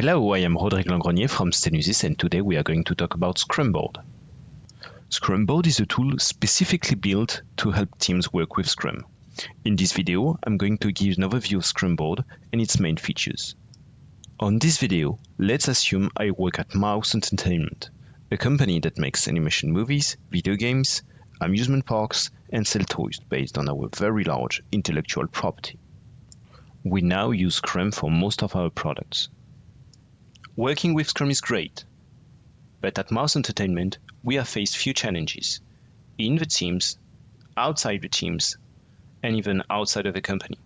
Hello, I am Rodrigue Langrenier from Stenusys, and today we are going to talk about Scrumboard. Scrumboard is a tool specifically built to help teams work with Scrum. In this video, I'm going to give an overview of Scrumboard and its main features. On this video, let's assume I work at Mouse Entertainment, a company that makes animation movies, video games, amusement parks, and sell toys based on our very large intellectual property. We now use Scrum for most of our products. Working with Scrum is great, but at Mouse Entertainment, we have faced few challenges in the teams, outside the teams, and even outside of the company.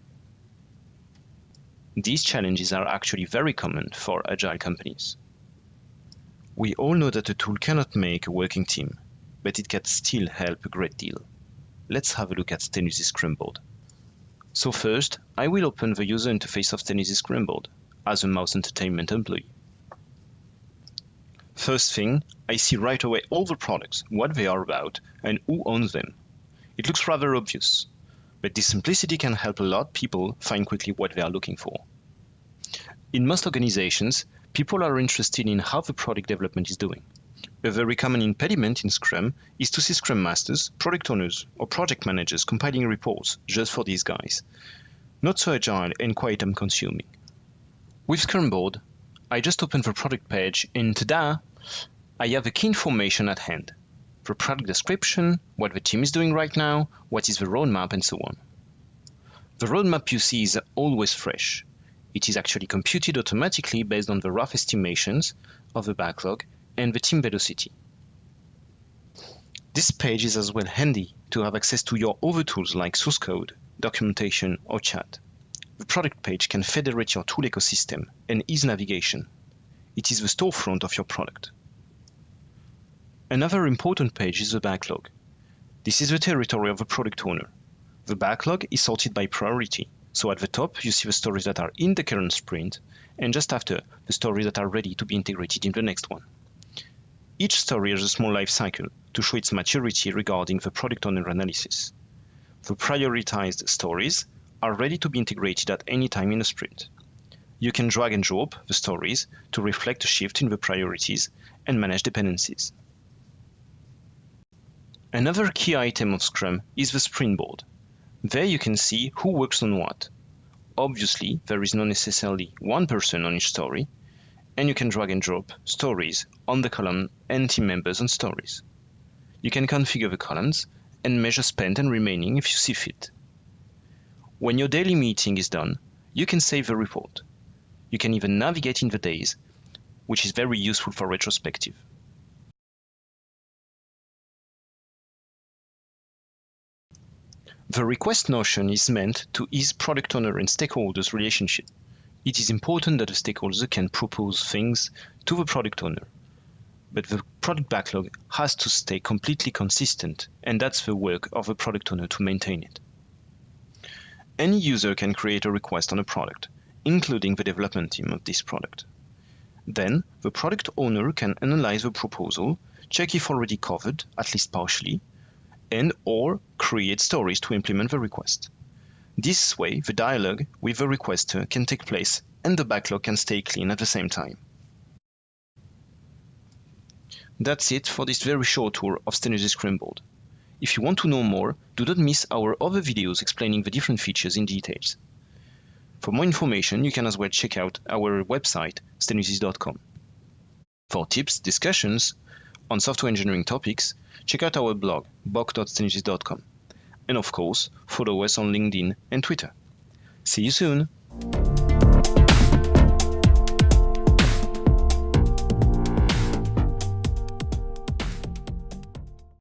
These challenges are actually very common for Agile companies. We all know that a tool cannot make a working team, but it can still help a great deal. Let's have a look at Stenusys Scrumboard. So first, I will open the user interface of Stenusys Scrumboard as a Mouse Entertainment employee. First thing, I see right away all the products, what they are about, and who owns them. It looks rather obvious, but this simplicity can help a lot of people find quickly what they are looking for. In most organizations, people are interested in how the product development is doing. A very common impediment in Scrum is to see Scrum Masters, product owners, or project managers compiling reports just for these guys. Not so agile and quite time-consuming. With Scrumboard, I just open the product page and ta-da! I have the key information at hand. The product description, what the team is doing right now, what is the roadmap, and so on. The roadmap you see is always fresh. It is actually computed automatically based on the rough estimations of the backlog and the team velocity. This page is as well handy to have access to your other tools like source code, documentation, or chat. The product page can federate your tool ecosystem and ease navigation. It is the storefront of your product. Another important page is the backlog. This is the territory of the product owner. The backlog is sorted by priority, so at the top you see the stories that are in the current sprint, and just after, the stories that are ready to be integrated in the next one. Each story has a small life cycle to show its maturity regarding the product owner analysis. The prioritized stories are ready to be integrated at any time in a sprint. You can drag and drop the stories to reflect a shift in the priorities and manage dependencies. Another key item of Scrum is the sprint board. There you can see who works on what. Obviously, there is not necessarily one person on each story, and you can drag and drop stories on the column and team members on stories. You can configure the columns and measure spent and remaining if you see fit. When your daily meeting is done, you can save the report. You can even navigate in the days, which is very useful for retrospective. The request notion is meant to ease product owner and stakeholders' relationship. It is important that the stakeholder can propose things to the product owner, but the product backlog has to stay completely consistent, and that's the work of the product owner to maintain it. Any user can create a request on a product, including the development team of this product. Then, the product owner can analyze the proposal, check if already covered, at least partially, and or create stories to implement the request. This way, the dialogue with the requester can take place and the backlog can stay clean at the same time. That's it for this very short tour of Stenusys Scrumboard. If you want to know more, do not miss our other videos explaining the different features in details. For more information, you can as well check out our website, stenusys.com. For tips, discussions on software engineering topics, check out our blog, boc.stenusys.com. And of course, follow us on LinkedIn and Twitter. See you soon!